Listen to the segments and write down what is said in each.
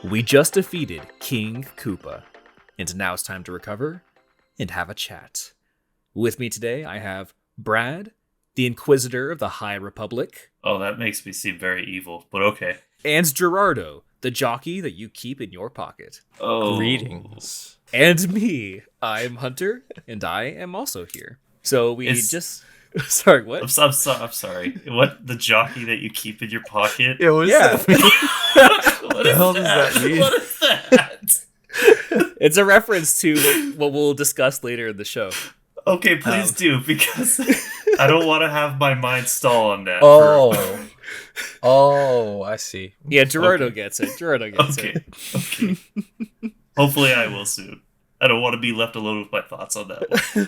We just defeated King Koopa, and now it's time to recover and have a chat. With me today, I have Brad, the Inquisitor of the High Republic. Oh, that makes me seem very evil, but okay. And Gerardo, the jockey that you keep in your pocket. Oh. Greetings. And me, I'm Hunter, and I am also here. So It's- Sorry, what? I'm sorry. What? The jockey that you keep in your pocket? Yeah, what does Yeah. that mean? What the hell does that mean? What is that? It's a reference to what we'll discuss later in the show. Okay, please do, because I don't want to have my mind stall on that. Oh, I see. Yeah, Gerardo gets it. Gerardo gets it. Okay. Hopefully I will soon. I don't want to be left alone with my thoughts on that one.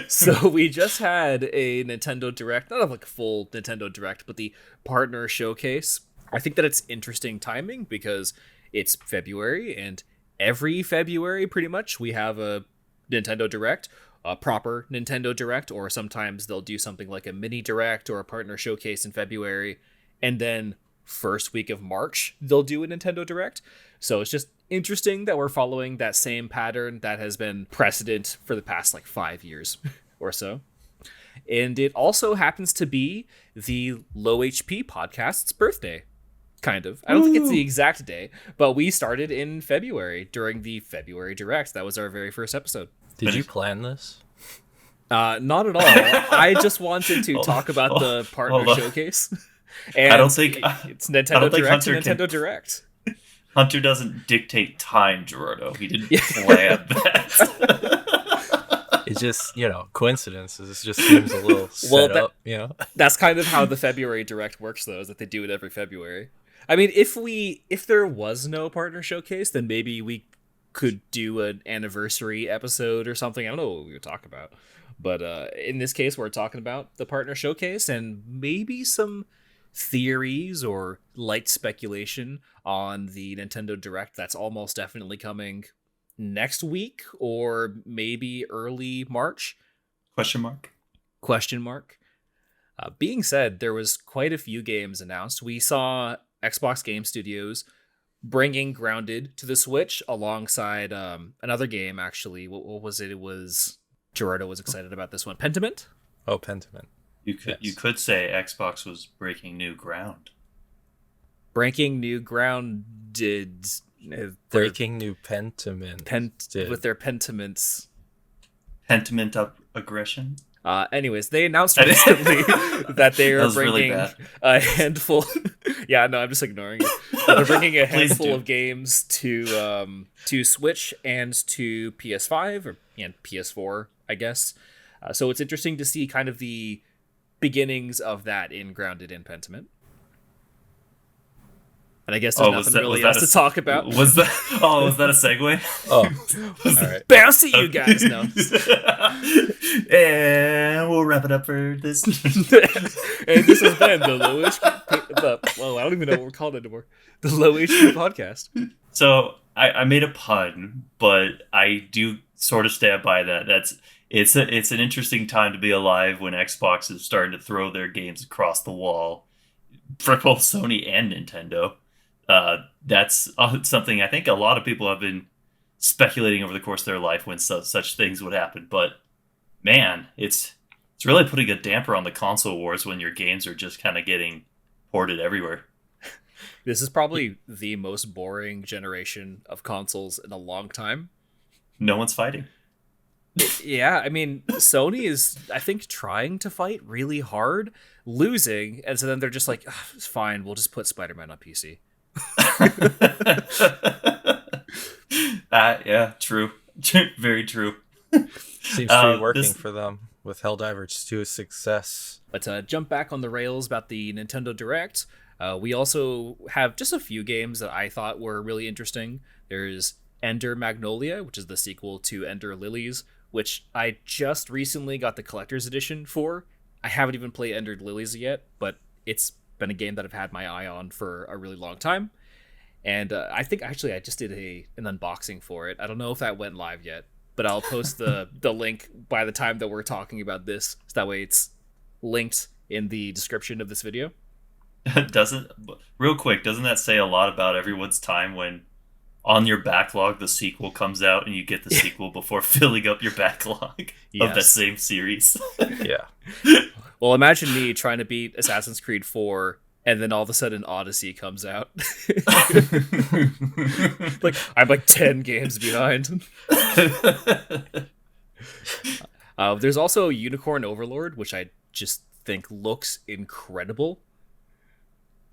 So we just had a Nintendo Direct, not like a full Nintendo Direct, but the partner showcase. I think that it's interesting timing because it's February, and every February, pretty much, we have a Nintendo Direct, a proper Nintendo Direct, or sometimes they'll do something like a mini Direct or a partner showcase in February, and then first week of March, they'll do a Nintendo Direct. So it's just interesting that we're following that same pattern that has been precedent for the past 5 years or so. And it also happens to be the Low HP podcast's birthday. Kind of. I don't think it's the exact day, but we started in February during the February Direct. That was our very first episode. Did you plan this? Not at all. I just wanted to talk about the partner showcase. And I don't think it's Nintendo Direct Hunter and Nintendo Direct. Hunter doesn't dictate time, Gerardo. He didn't plan that. It just, coincidences. It just seems a little set up, That's kind of how the February Direct works, though, is that they do it every February. I mean, if there was no partner showcase, then maybe we could do an anniversary episode or something. I don't know what we would talk about. But in this case, we're talking about the partner showcase and maybe some theories or light speculation on the Nintendo Direct that's almost definitely coming next week or maybe early March. Question mark. Being said, there was quite a few games announced. We saw Xbox Game Studios bringing Grounded to the Switch alongside another game, actually. What was it? It was... Gerardo was excited about this one. Pentiment? Oh, Pentiment. You could say Xbox was breaking new ground. Breaking new ground did... Breaking new Pentiment. With their pentiments. Pentiment up aggression? Anyways, they announced recently that they are bringing really a handful... Yeah, no, I'm just ignoring it. They're bringing a handful of games to Switch and to PS5 and PS4, I guess. So it's interesting to see kind of the beginnings of that in Grounded and Pentiment. And I guess there's nothing really else to talk about. Was that a segue? Oh, all right. Bouncy, you guys know. And we'll wrap it up for this. And this has been the Low HP... Well, I don't even know what we're called anymore. The Low HP Podcast. So I made a pun, but I do sort of stand by that. It's an interesting time to be alive when Xbox is starting to throw their games across the wall for both Sony and Nintendo. That's something I think a lot of people have been speculating over the course of their life when such things would happen. But man, it's really putting a damper on the console wars when your games are just kind of getting ported everywhere. This is probably the most boring generation of consoles in a long time. No one's fighting. Yeah, I mean, Sony is, I think, trying to fight really hard, losing, and so then they're just like, it's fine, we'll just put Spider-Man on PC. Yeah, true. Very true. Seems to be working for them with Helldivers to a success. But jump back on the rails about the Nintendo Direct. We also have just a few games that I thought were really interesting. There's Ender Magnolia, which is the sequel to Ender Lilies, which I just recently got the collector's edition for. I haven't even played Ender Lilies yet, but it's been a game that I've had my eye on for a really long time. And I think actually I just did an unboxing for it. I don't know if that went live yet, but I'll post the link by the time that we're talking about this, so that way it's linked in the description of this video. doesn't real quick, doesn't that say a lot about everyone's time when on your backlog the sequel comes out and you get the sequel before filling up your backlog of that Yes. same series? Yeah. Well, imagine me trying to beat Assassin's Creed 4 and then all of a sudden Odyssey comes out. Like I'm like 10 games behind. There's also Unicorn Overlord, which I just think looks incredible.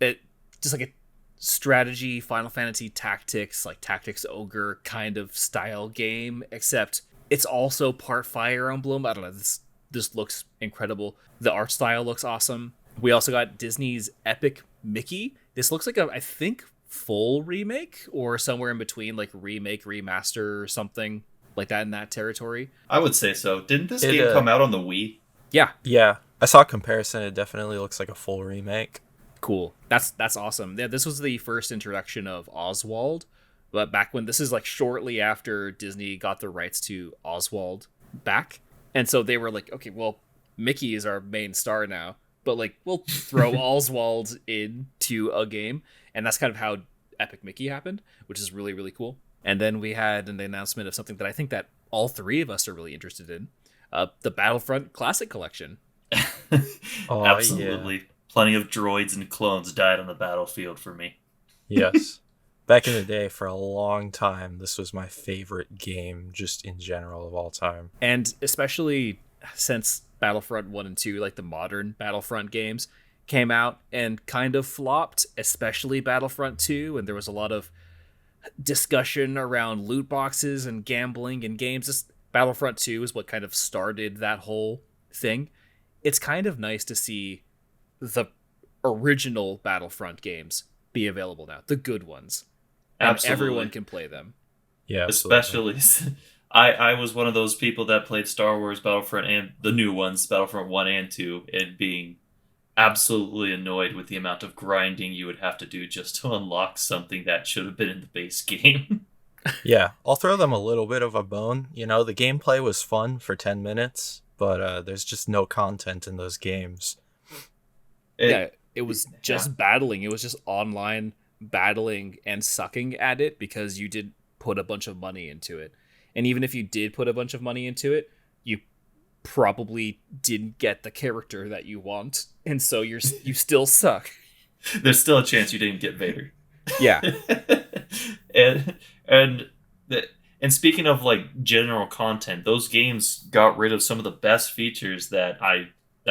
It just like a strategy Final Fantasy Tactics, like Tactics Ogre kind of style game, except it's also part Fire Emblem. I don't know. This looks incredible. The art style looks awesome. We also got Disney's Epic Mickey. This looks like I think full remake or somewhere in between, like remake, remaster, or something like that in that territory. I would say so. Didn't this It, game come out on the Wii? Yeah, Yeah. I saw a comparison. It definitely looks like a full remake. cool. That's awesome. Yeah, this was the first introduction of Oswald, but back when this is like shortly after Disney got the rights to Oswald back, and so they were like, okay, well, Mickey is our main star now, but like we'll throw Oswald into a game, and that's kind of how Epic Mickey happened, which is really really cool. And then we had an announcement of something that I think that all three of us are really interested in, the Battlefront Classic Collection. Oh, Absolutely. Plenty of droids and clones died on the battlefield for me. Yes. Back in the day, for a long time, this was my favorite game, just in general, of all time. And especially since Battlefront 1 and 2, like the modern Battlefront games, came out and kind of flopped, especially Battlefront 2, and there was a lot of discussion around loot boxes and gambling in games. This Battlefront 2 is what kind of started that whole thing. It's kind of nice to see the original Battlefront games be available now, the good ones. And Absolutely. everyone can play them. Yeah, absolutely. Especially, I was one of those people that played Star Wars Battlefront and the new ones, Battlefront 1 and 2, and being absolutely annoyed with the amount of grinding you would have to do just to unlock something that should have been in the base game. Yeah, I'll throw them a little bit of a bone. You know, the gameplay was fun for 10 minutes, but there's just no content in those games. It was just battling. It was just online battling and sucking at it because you did put a bunch of money into it. And even if you did put a bunch of money into it, you probably didn't get the character that you want, and so you still suck. There's still a chance you didn't get Vader. Yeah. and and the, and speaking of like general content, those games got rid of some of the best features that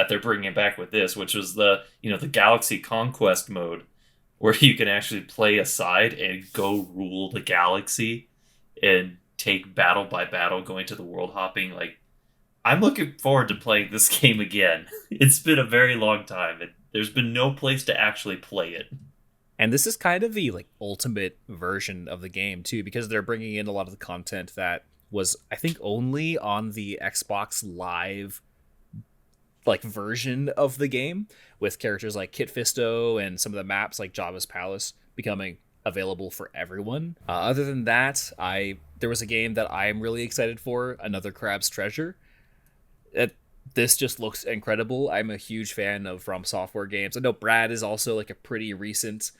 they're bringing back with this, which was the Galaxy Conquest mode, where you can actually play a side and go rule the galaxy and take battle by battle, going to the world hopping. Like, I'm looking forward to playing this game again. It's been a very long time, and there's been no place to actually play it. And this is kind of the like ultimate version of the game too, because they're bringing in a lot of the content that was, I think, only on the Xbox Live like version of the game, with characters like Kit Fisto and some of the maps like Jabba's Palace becoming available for everyone. Other than that, there was a game that I'm really excited for, another Crab's Treasure. This just looks incredible. I'm a huge fan of From Software games. I know Brad is also like a pretty recent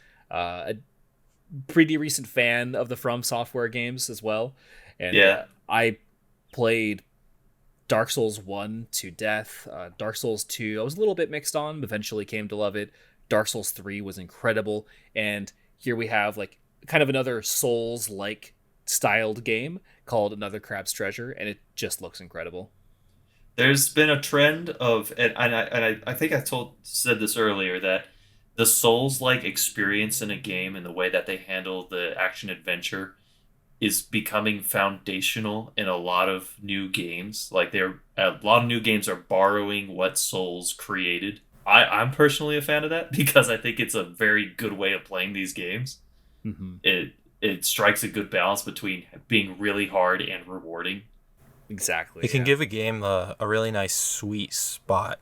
fan of the From Software games as well. And Yeah. I played Dark Souls 1 to death. Dark Souls 2, I was a little bit mixed on, but eventually came to love it. Dark Souls 3 was incredible. And here we have like kind of another Souls-like styled game called Another Crab's Treasure, and it just looks incredible. There's been a trend of, I think said this earlier, that the Souls-like experience in a game and the way that they handle the action adventure is becoming foundational in a lot of new games. Like a lot of new games are borrowing what Souls created. I'm personally a fan of that because I think it's a very good way of playing these games. Mm-hmm. It strikes a good balance between being really hard and rewarding. Exactly. It can give a game a really nice sweet spot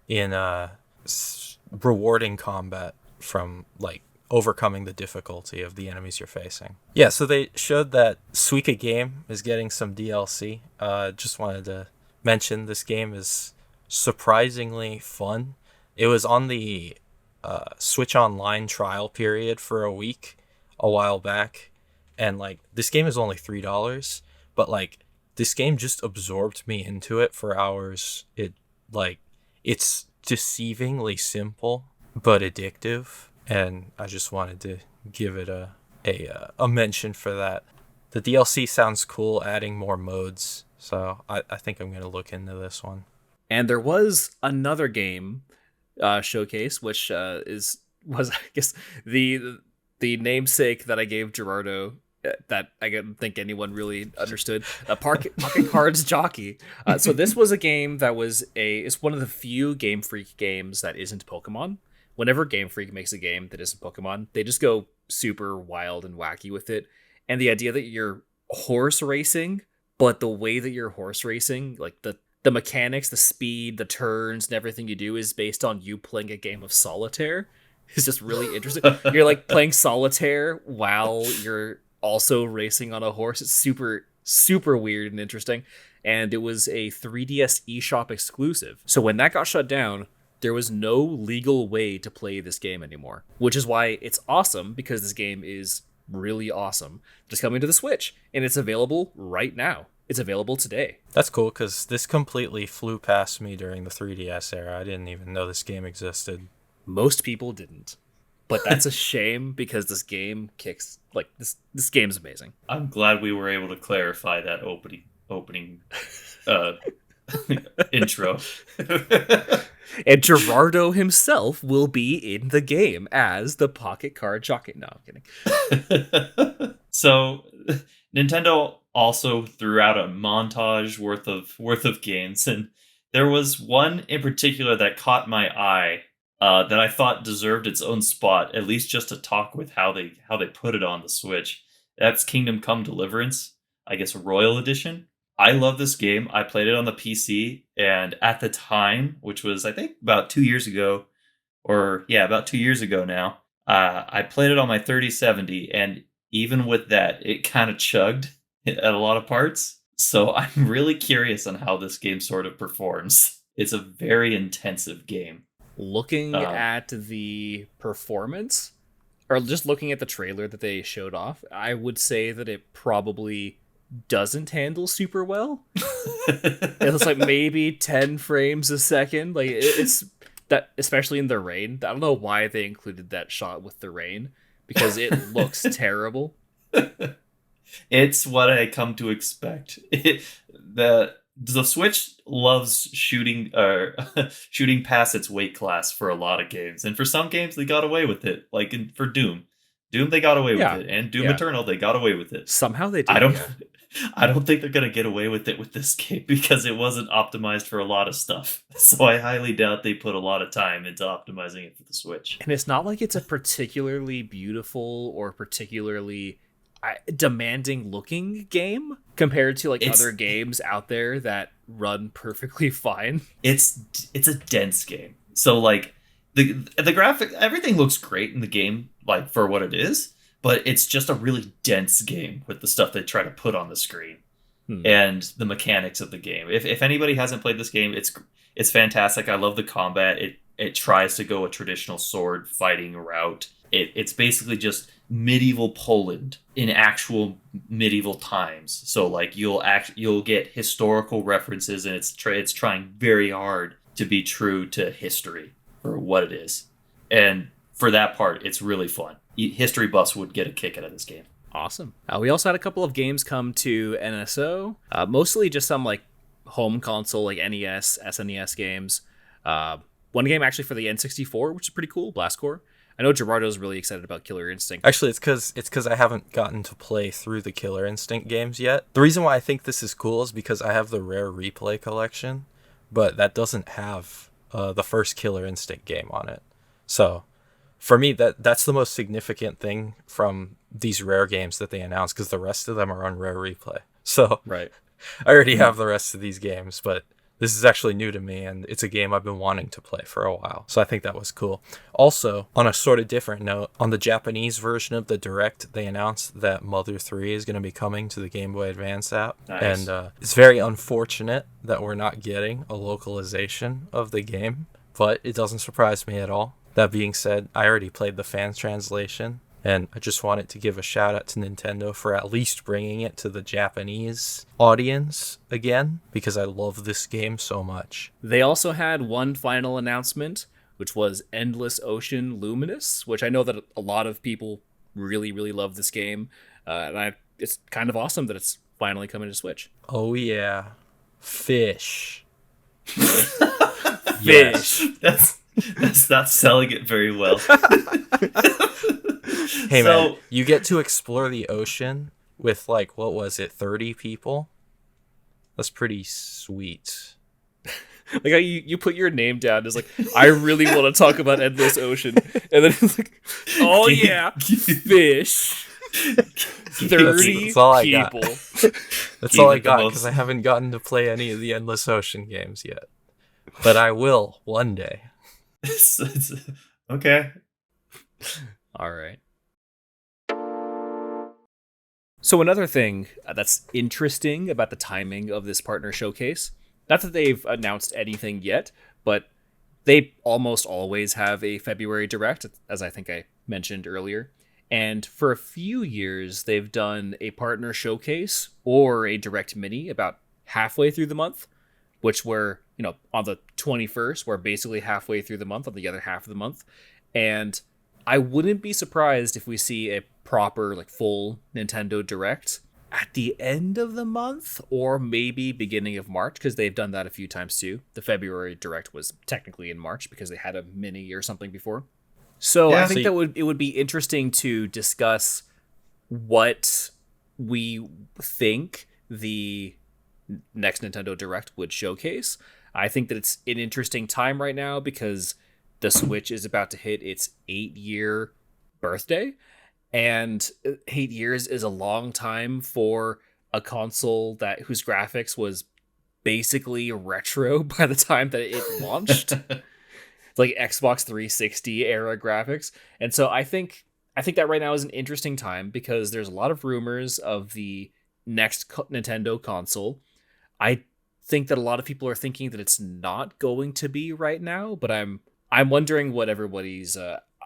in rewarding combat from like overcoming the difficulty of the enemies you're facing. Yeah, so they showed that Suika game is getting some DLC. Just wanted to mention this game is surprisingly fun. It was on the Switch Online trial period for a week a while back, and like this game is only $3, but like this game just absorbed me into it for hours. It's deceivingly simple but addictive, and I just wanted to give it a mention for that. The DLC sounds cool, adding more modes, so I think I'm gonna look into this one. And there was another game showcase, which was I guess the namesake that I gave Gerardo, that I don't think anyone really understood. Pocket Cards Jockey. So this was a game that it's one of the few Game Freak games that isn't Pokemon. Whenever Game Freak makes a game that isn't Pokemon, they just go super wild and wacky with it. And the idea that you're horse racing, but the way that you're horse racing, like the mechanics, the speed, the turns, and everything you do is based on you playing a game of solitaire. It's just really interesting. You're like playing solitaire while you're also racing on a horse. It's super, super weird and interesting. And it was a 3DS eShop exclusive. So when that got shut down, there was no legal way to play this game anymore, which is why it's awesome, because this game is really awesome. Just coming to the Switch, and it's available right now. It's available today. That's cool, because this completely flew past me during the 3DS era. I didn't even know this game existed. Most people didn't. But that's a shame, because this game kicks, like, this game's amazing. I'm glad we were able to clarify that opening intro. And Gerardo himself will be in the game as the Pocket Card Jockey. No, I'm kidding. So, Nintendo also threw out a montage worth of games, and there was one in particular that caught my eye that I thought deserved its own spot, at least just to talk with how they put it on the Switch. That's Kingdom Come Deliverance, I guess Royal Edition. I love this game. I played it on the PC, and at the time, which was I think about 2 years ago, about 2 years ago now, I played it on my 3070, and even with that, it kind of chugged at a lot of parts. So I'm really curious on how this game sort of performs. It's a very intensive game. Looking at the performance, or just looking at the trailer that they showed off, I would say that it probably doesn't handle super well. It's like maybe 10 frames a second. Like it's that, especially in the rain. I don't know why they included that shot with the rain, because it looks terrible. It's what I come to expect. The Switch loves shooting shooting past its weight class for a lot of games, and for some games they got away with it. Like for Doom, they got away with it, and Doom Eternal they got away with it. Somehow they did. I don't think they're gonna get away with it with this game, because it wasn't optimized for a lot of stuff. So I highly doubt they put a lot of time into optimizing it for the Switch. And it's not like it's a particularly beautiful or particularly demanding looking game compared to other games out there that run perfectly fine. It's a dense game. So like the graphic, everything looks great in the game, like for what it is, but it's just a really dense game with the stuff they try to put on the screen and the mechanics of the game. If anybody hasn't played this game, it's fantastic. I love the combat. It tries to go a traditional sword fighting route. It's basically just medieval Poland in actual medieval times. So like you'll get historical references, and it's trying very hard to be true to history for what it is. And for that part, it's really fun. History buffs would get a kick out of this game. Awesome. We also had a couple of games come to NSO, mostly just some like home console, like NES, SNES games. One game actually for the N64, which is pretty cool, Blastcore. I know Gerardo's really excited about Killer Instinct. Actually, it's because I haven't gotten to play through the Killer Instinct games yet. The reason why I think this is cool is because I have the Rare Replay collection, but that doesn't have the first Killer Instinct game on it. So for me, that's the most significant thing from these Rare games that they announced, because the rest of them are on Rare Replay. So right. I already have the rest of these games, but this is actually new to me, and it's a game I've been wanting to play for a while. So I think that was cool. Also, on a sort of different note, on the Japanese version of the Direct, they announced that Mother 3 is going to be coming to the Game Boy Advance app. Nice. And it's very unfortunate that we're not getting a localization of the game, but it doesn't surprise me at all. That being said, I already played the fan translation, and I just wanted to give a shout out to Nintendo for at least bringing it to the Japanese audience again, because I love this game so much. They also had one final announcement, which was Endless Ocean Luminous, which I know that a lot of people really, really love this game. It's kind of awesome that it's finally coming to Switch. Oh yeah. Fish. Fish. That's not selling it very well. Hey man, you get to explore the ocean with like, what was it, 30 people? That's pretty sweet. Like how you put your name down as like, I really want to talk about Endless Ocean, and then it's like, oh yeah, fish. 30 that's all I people. Got. That's all I got because I haven't gotten to play any of the Endless Ocean games yet. But I will one day. Okay. All right. So another thing that's interesting about the timing of this partner showcase, not that they've announced anything yet, but they almost always have a February Direct, as I think I mentioned earlier. And for a few years, they've done a partner showcase or a Direct Mini about halfway through the month, which were, on the 21st, we're basically halfway through the month on the other half of the month. And I wouldn't be surprised if we see a proper, like, full Nintendo Direct at the end of the month or maybe beginning of March, because they've done that a few times too. The February Direct was technically in March because they had a mini or something before. So yeah, I think it would be interesting to discuss what we think the next Nintendo Direct would showcase. I think that it's an interesting time right now because the Switch is about to hit its 8-year birthday, and 8 years is a long time for a console whose graphics was basically retro by the time that it launched. Like Xbox 360 era graphics. And so I think that right now is an interesting time because there's a lot of rumors of the next Nintendo console. I think that a lot of people are thinking that it's not going to be right now, but I'm wondering what everybody's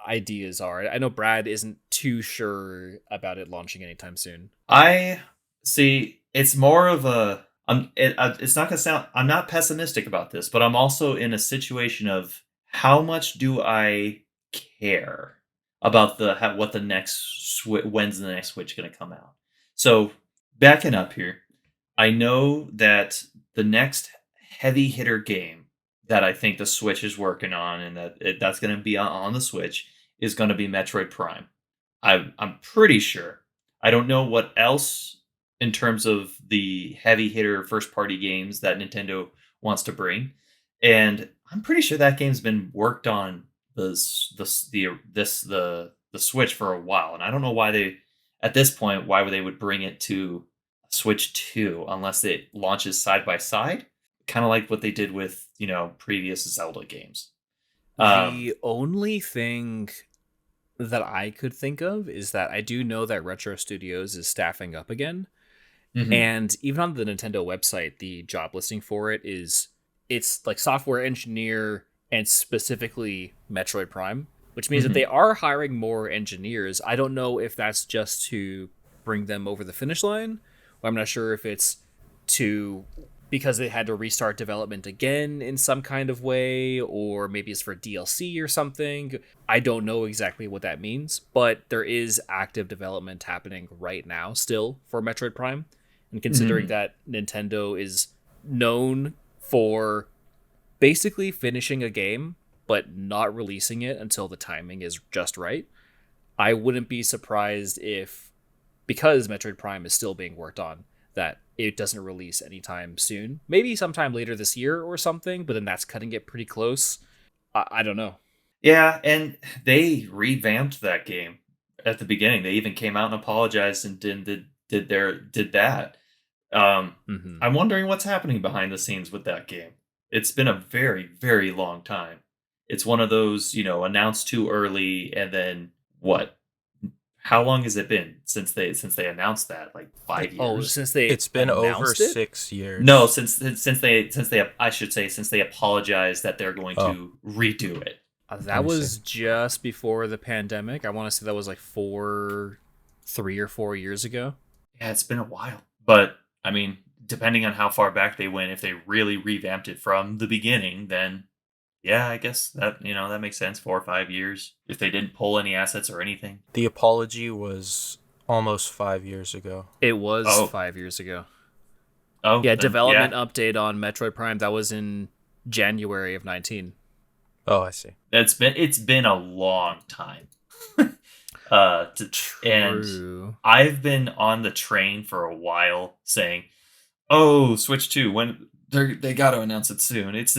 ideas are. I know Brad isn't too sure about it launching anytime soon. I see. It's more of a. It's not gonna sound. I'm not pessimistic about this, but I'm also in a situation of how much do I care about when's the next Switch gonna come out? So backing up here, I know that the next heavy hitter game that I think the Switch is working on, and that's going to be on the Switch, is going to be Metroid Prime. I'm pretty sure. I don't know what else in terms of the heavy hitter first party games that Nintendo wants to bring, and I'm pretty sure that game's been worked on the Switch for a while, and I don't know why they would bring it to Switch 2 unless it launches side by side, kind of like what they did with previous Zelda games. The only thing that I could think of is that I do know that Retro Studios is staffing up again, and even on the Nintendo website, the job listing for it's like software engineer and specifically Metroid Prime, which means that they are hiring more engineers. I don't know if that's just to bring them over the finish line. I'm not sure if it's because they had to restart development again in some kind of way, or maybe it's for DLC or something. I don't know exactly what that means, but there is active development happening right now still for Metroid Prime. And considering that Nintendo is known for basically finishing a game, but not releasing it until the timing is just right, I wouldn't be surprised if, because Metroid Prime is still being worked on, that it doesn't release anytime soon. Maybe sometime later this year or something, but then that's cutting it pretty close. I don't know. Yeah, and they revamped that game at the beginning. They even came out and apologized and did that. I'm wondering what's happening behind the scenes with that game. It's been a very, very long time. It's one of those, announced too early, and then what? How long has it been since they announced that? Like 5 years. Oh, it's been over 6 years. No, since they apologized that they're going to redo it. Let That me see. was just before the pandemic. I want to say that was like 3 or 4 years ago. Yeah, it's been a while. But I mean, depending on how far back they went, if they really revamped it from the beginning, then yeah, I guess that that makes sense. 4 or 5 years if they didn't pull any assets or anything. The apology was almost 5 years ago. It was Oh, 5 years ago. oh, Yeah, then development yeah, update on Metroid Prime. That was in January of 19. Oh, I see. it's been a long time. To, and True. I've been on the train for a while saying, "Oh, Switch 2, when they got to announce it soon." It's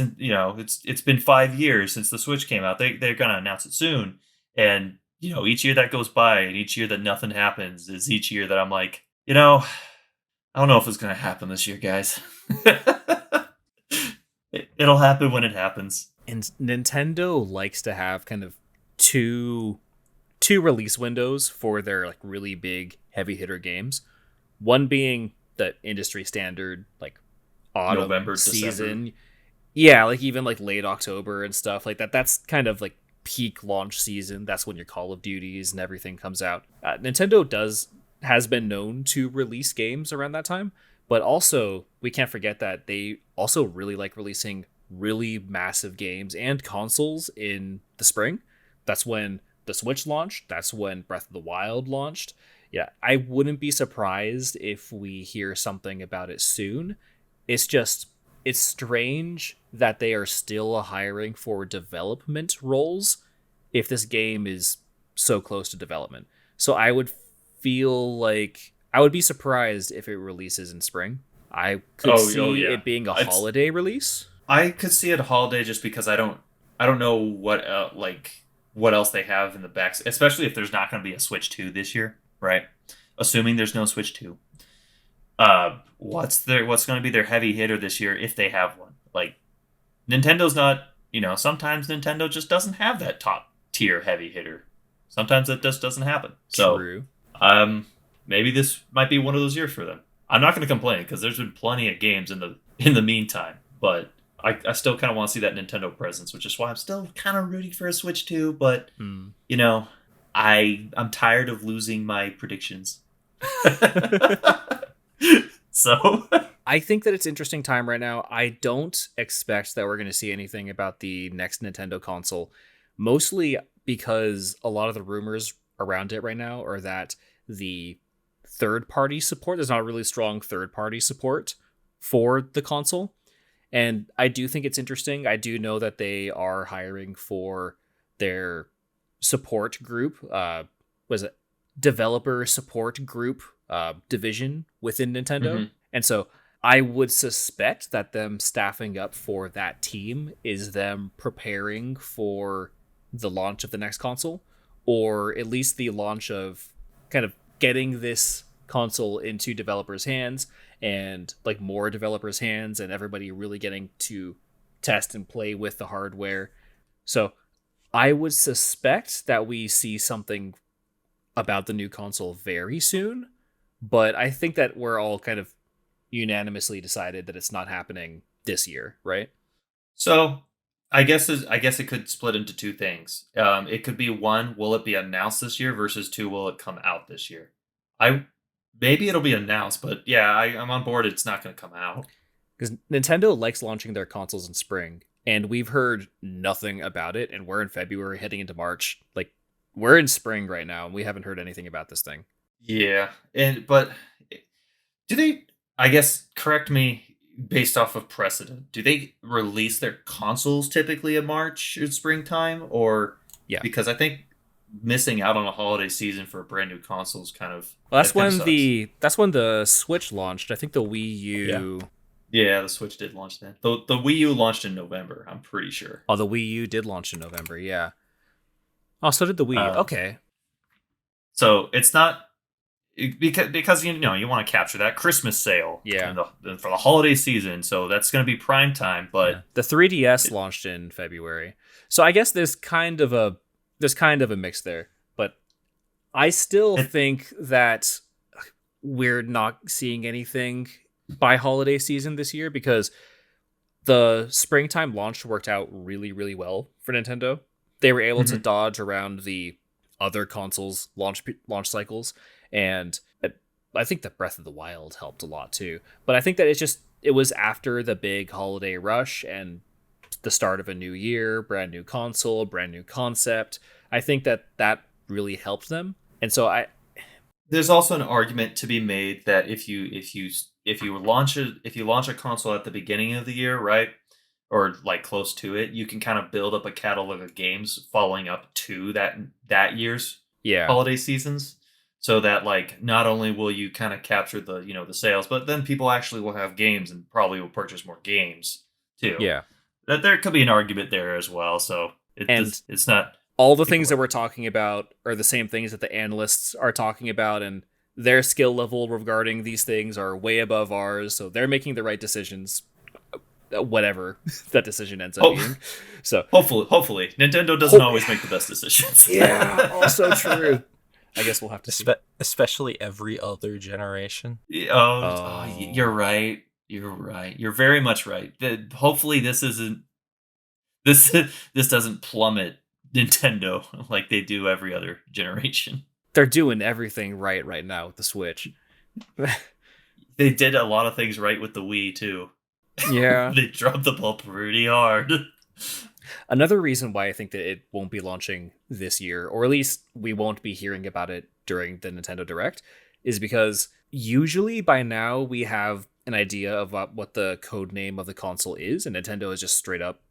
been 5 years since the Switch came out. They're going to announce it soon. And each year that goes by and each year that nothing happens is each year that I'm like, I don't know if it's going to happen this year, guys. It'll happen when it happens. And Nintendo likes to have kind of two release windows for their like really big heavy hitter games. One being the industry standard like autumn November, December. season. Yeah, like even like late October and stuff like that. That's kind of like peak launch season. That's when your Call of Duties and everything comes out. Nintendo has been known to release games around that time, but also we can't forget that they also really like releasing really massive games and consoles in the spring. That's when the Switch launched. That's when Breath of the Wild launched. Yeah, I wouldn't be surprised if we hear something about it soon. It's strange that they are still hiring for development roles if this game is so close to development. So I would feel like I would be surprised if it releases in spring. I could Oh see yeah. it being a It's holiday release. I could see it a holiday just because I don't know what else they have in the back, especially if there's not going to be a Switch 2 this year, right? Assuming there's no Switch 2. What's going to be their heavy hitter this year if they have one? Like Nintendo's not, sometimes Nintendo just doesn't have that top tier heavy hitter. Sometimes that just doesn't happen. So, True. um maybe this might be one of those years for them. I'm not going to complain because there's been plenty of games in the meantime, but I still kind of want to see that Nintendo presence, which is why I'm still kind of rooting for a Switch 2. But Hmm. you know, I'm tired of losing my predictions. So I think that it's interesting time right now. I don't expect that we're going to see anything about the next Nintendo console, mostly because a lot of the rumors around it right now are that the third party support, there's not really strong third party support for the console. And I do think it's interesting. I do know that they are hiring for their support group. Was it developer support group division within Nintendo? mhm. And so I would suspect that them staffing up for that team is them preparing for the launch of the next console, or at least the launch of kind of getting this console into developers' hands and like more developers' hands and everybody really getting to test and play with the hardware. So I would suspect that we see something about the new console very soon, but I think that we're all kind of unanimously decided that it's not happening this year, right? So I guess it could split into two things. It could be one, will it be announced this year versus two, will it come out this year? I Maybe it'll be announced, but yeah, I'm on board. It's not going to come out. Because Nintendo likes launching their consoles in spring, and we've heard nothing about it, and we're in February heading into March. Like, we're in spring right now, and we haven't heard anything about this thing. Yeah, but do they? I guess correct me based off of precedent. Do they release their consoles typically in March or springtime, or Yeah. because I think missing out on a holiday season for a brand new console is kind of Well, that kind of sucks. that's when the Switch launched. I think the Wii Yeah. U. Yeah, the Switch did launch then. The Wii U launched in November. I'm pretty sure. Oh, the Wii U did launch in November. Yeah. Oh, so did the Wii. Uh, Okay. so it's not because you want to capture that Christmas sale Yeah. and for the holiday season. So that's going to be prime time. Yeah. But The 3DS launched in February. So I guess there's kind of a mix there, but I still it, think that we're not seeing anything by holiday season this year because the springtime launch worked out really, really well for Nintendo. they were able to Mhm. dodge around the other consoles launch cycles, and I think that Breath of the Wild helped a lot too. But I think that it was after the big holiday rush and the start of a new year, brand new console, brand new concept. I think that that really helped them. And so There's also an argument to be made that if you launch a console at the beginning of the year, right, or like close to it, you can kind of build up a catalog of games following up to that year's yeah, holiday seasons, so that like not only will you kind of capture the the sales, but then people actually will have games and probably will purchase more games too. yeah. That there could be an argument there as well. So And it's not all the people things that are. we're talking about are the same things that the analysts are talking about, and their skill level regarding these things are way above ours, so they're making the right decisions, whatever that decision ends up Oh, being. So, hopefully, Nintendo doesn't hope, always make the best decisions. yeah, also true. I guess we'll have to see. Especially every other generation. You're Oh, right. You're right. You're very much right. Hopefully, this this doesn't plummet Nintendo like they do every other generation. they're doing everything right now with the Switch. They did a lot of things right with the Wii too. Yeah. They dropped the ball pretty hard. Another reason why I think that it won't be launching this year, or at least we won't be hearing about it during the Nintendo Direct, is because usually by now we have an idea of what the code name of the console is, and Nintendo has just straight up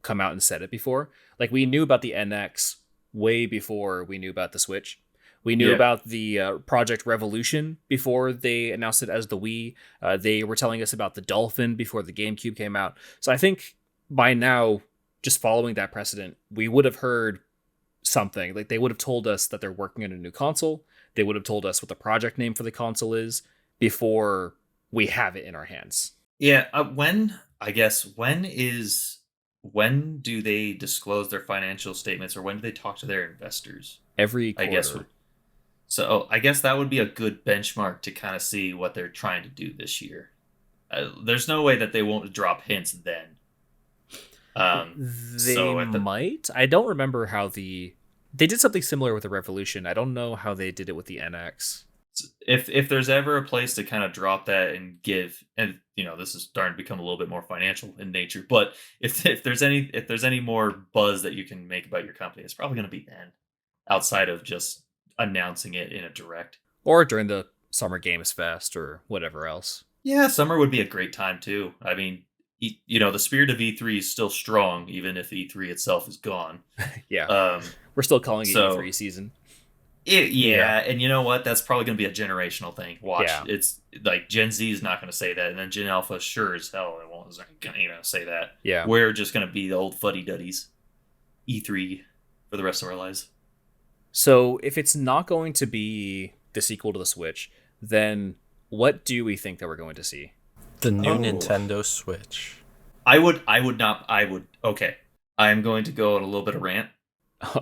come out and said it before. Like we knew about the NX way before we knew about the Switch. We knew Yeah. about the Project Revolution before they announced it as the Wii. They were telling us about the Dolphin before the GameCube came out. So I think by now, just following that precedent, we would have heard something. Like they would have told us that they're working on a new console. They would have told us what the project name for the console is before we have it in our hands. Yeah, when do they disclose their financial statements, or when do they talk to their investors? Every I guess quarter. so. I guess that would be a good benchmark to kind of see what they're trying to do this year. There's no way that they won't drop hints then. They So at the might. I don't remember how they did something similar with the Revolution. I don't know how they did it with the NX. if there's ever a place to kind of drop that and give, and this is starting to become a little bit more financial in nature, but if there's any more buzz that you can make about your company, it's probably going to be then, outside of just announcing it in a direct. Or during the Summer Games Fest or whatever else. Yeah, summer would be a great time too. I mean, the spirit of E3 is still strong, even if E3 itself is gone. Yeah. Um, We're still calling it so E3 season. yeah, and you know what? That's probably going to be a generational thing. Watch, Yeah. it's like Gen Z is not going to say that, and then Gen Alpha sure as hell it won't going to say that. Yeah. We're just going to be the old fuddy duddies, E3 for the rest of our lives. So if it's not going to be the sequel to the Switch, then what do we think that we're going to see? The new Oh. Nintendo Switch. I would not. Okay. I'm going to go on a little bit of rant.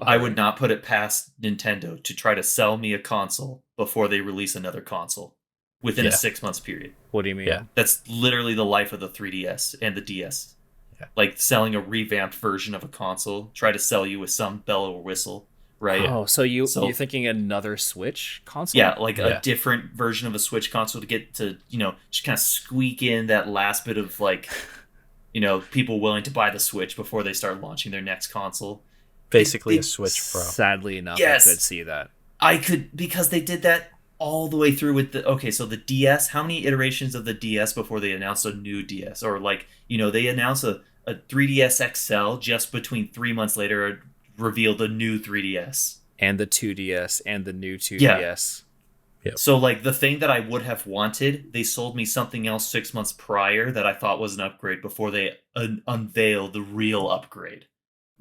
I would not put it past Nintendo to try to sell me a console before they release another console within a Yeah. 6 months period. What do you mean? Yeah. That's literally the life of the 3DS and the DS. Yeah. Like selling a revamped version of a console, try to sell you with some bell or whistle, right? Oh, so you're So- thinking another Switch console? Yeah, like Yeah. a different version of a Switch console to get to, just kind of squeak in that last bit of like, people willing to buy the Switch before they start launching their next console. Basically They- a Switch Pro. Sadly enough, Yes. I could see that. I could, because they did that all the way through with so the DS, how many iterations of the DS before they announced a new DS? Or like, they announced a 3DS XL just between 3 months later revealed a new 3DS. And the 2DS and the new 2DS. So like the thing that I would have wanted, they sold me something else 6 months prior that I thought was an upgrade before they unveiled the real upgrade.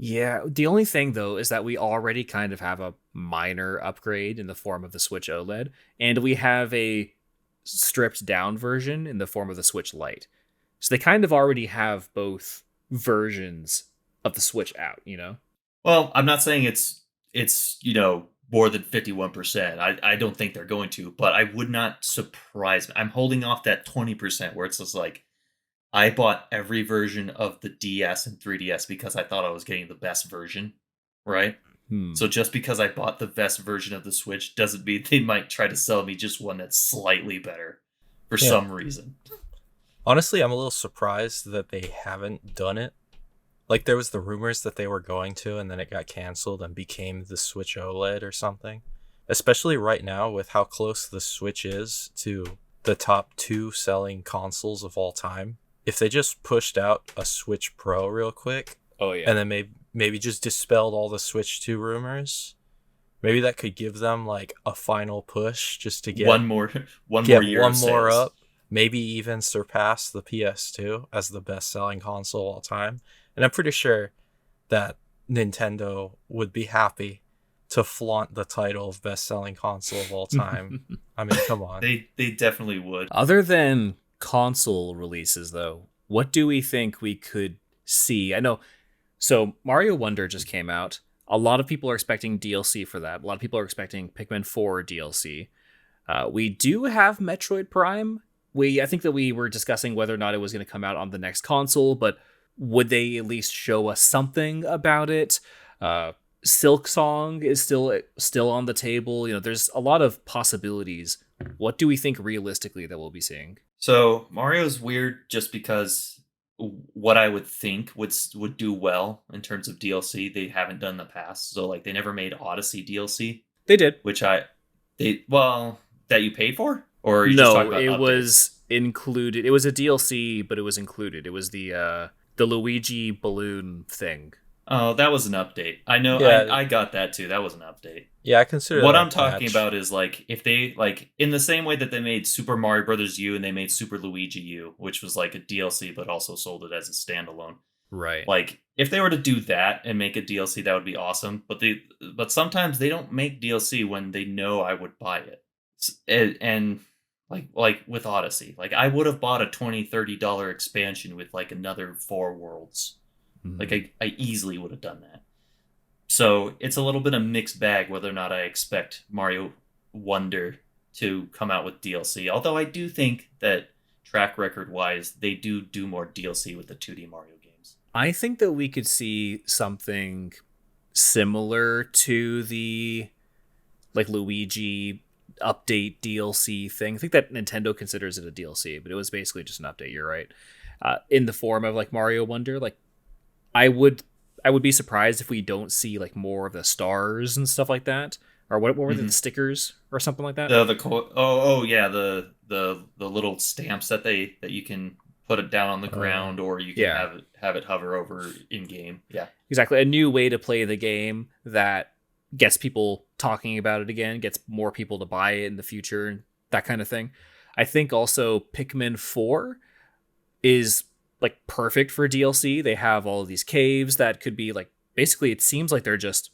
Yeah, the only thing though is that we already kind of have a minor upgrade in the form of the Switch OLED, and we have a stripped down version in the form of the Switch Lite. So they kind of already have both versions of the Switch out, Well, I'm not saying it's more than 51%. I don't think they're going to, but I would not surprise me. I'm holding off that 20% where it's just like I bought every version of the DS and 3DS because I thought I was getting the best version. right? Hmm. So just because I bought the best version of the Switch doesn't mean they might try to sell me just one that's slightly better for Yeah. some reason. Honestly, I'm a little surprised that they haven't done it. Like, there was the rumors that they were going to, and then it got canceled and became the Switch OLED or something. Especially right now with how close the Switch is to the top 2 selling consoles of all time. If they just pushed out a Switch Pro real quick, Oh yeah. and then maybe just dispelled all the Switch 2 rumors, maybe that could give them like a final push just to get one more year one of more sales. up, maybe even surpass the PS2 as the best-selling console of all time. And I'm pretty sure that Nintendo would be happy to flaunt the title of best-selling console of all time. I mean, come on. They definitely would. Other than console releases, though, what do we think we could see? I know. So Mario Wonder just came out. A lot of people are expecting DLC for that. A lot of people are expecting Pikmin 4 DLC. We do have Metroid Prime. I think that we were discussing whether or not it was going to come out on the next console, but would they at least show us something about it? Silk Song is still on the table. You know, there's a lot of possibilities. What do we think realistically that we'll be seeing? So Mario's weird just because what I would think would do well in terms of DLC they haven't done in the past. So like they never made Odyssey DLC, They did. which that you paid for, or are you just talking No, about it updates? was included. It was a DLC, but it was included. It was the Luigi balloon thing. Oh, that was an update. I know. Yeah. I got that too. That was an update. Yeah, I consider What that I'm a talking patch. about is like if they like in the same way that they made Super Mario Brothers U and they made Super Luigi U, which was like a DLC but also sold it as a standalone. Right. Like if they were to do that and make a DLC, that would be awesome. But sometimes they don't make DLC when they know I would buy it. And like with Odyssey, like I would have bought a $20-$30 expansion with like another 4 worlds. Mhm. Like I easily would have done that. So it's a little bit of mixed bag whether or not I expect Mario Wonder to come out with DLC. Although I do think that track record wise, they do more DLC with the 2D Mario games. I think that we could see something similar to the like Luigi update DLC thing. I think that Nintendo considers it a DLC, but it was basically just an update. You're right. In the form of like Mario Wonder, like I would be surprised if we don't see like more of the stars and stuff like that, or what were the stickers or something like that. The little stamps that you can put it down on the ground or you can have it hover over in game. Yeah, exactly. A new way to play the game that gets people talking about it again, gets more people to buy it in the future, and that kind of thing. I think also Pikmin 4 is like perfect for DLC. They have all of these caves that could be like basically it seems like they're just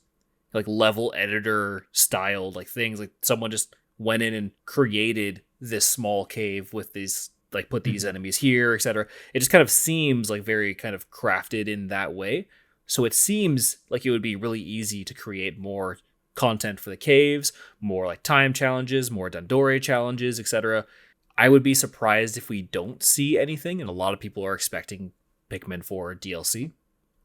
like level editor styled like things. Like someone just went in and created this small cave with these like put these enemies here, etc. It just kind of seems like very kind of crafted in that way. So it seems like it would be really easy to create more content for the caves, more like time challenges, more Dandori challenges, etc. I would be surprised if we don't see anything, and a lot of people are expecting Pikmin 4 DLC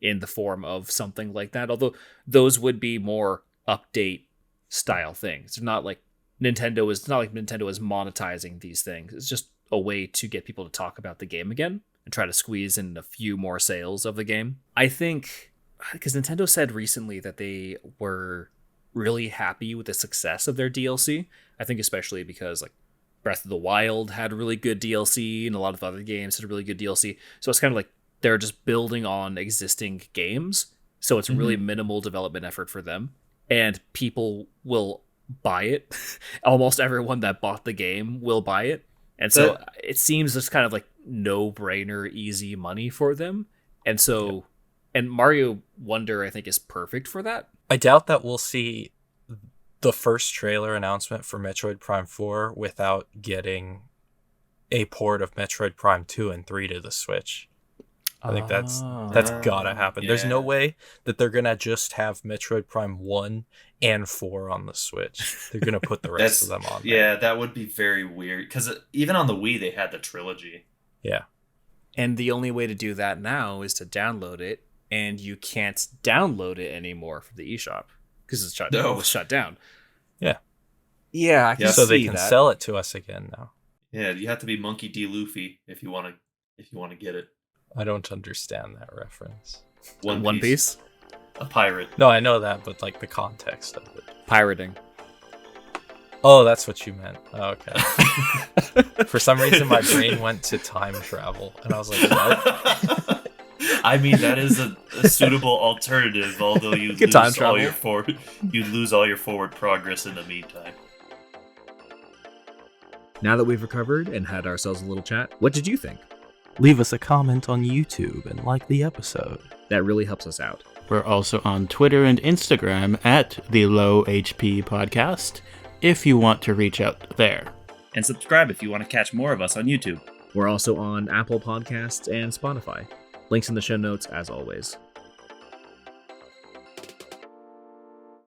in the form of something like that, although those would be more update style things. It's not like Nintendo is monetizing these things. It's just a way to get people to talk about the game again and try to squeeze in a few more sales of the game. I think because Nintendo said recently that they were really happy with the success of their DLC. I think especially because like Breath of the Wild had really good DLC and a lot of other games had really good DLC. So it's kind of like they're just building on existing games. So it's really minimal development effort for them. And people will buy it. Almost everyone that bought the game will buy it. And so it seems just kind of like no-brainer, easy money for them. And so, and Mario Wonder, I think, is perfect for that. I doubt that we'll see the first trailer announcement for Metroid Prime 4 without getting a port of Metroid Prime 2 and 3 to the Switch. I think that's gotta happen. Yeah. There's no way that they're gonna just have Metroid Prime 1 and 4 on the Switch. They're gonna put the rest of them on there. Yeah, that would be very weird because even on the Wii they had the trilogy. Yeah. And the only way to do that now is to download it and you can't download it anymore from the eShop because it was shut down. Yeah. Yeah, I can So see they can that. sell it to us again now. Yeah, you have to be Monkey D. Luffy if you want to get it. I don't understand that reference. One Piece? A pirate. No, I know that, but like the context of it. Pirating. Oh, that's what you meant. Oh, okay. For some reason, my brain went to time travel, and I was like, what? I mean, that is a suitable alternative, although you Good time travel. you'd lose all your forward progress in the meantime. Now that we've recovered and had ourselves a little chat, what did you think? Leave us a comment on YouTube and like the episode. That really helps us out. We're also on Twitter and Instagram at the Low HP Podcast if you want to reach out there. And subscribe if you want to catch more of us on YouTube. We're also on Apple Podcasts and Spotify. Links in the show notes as always.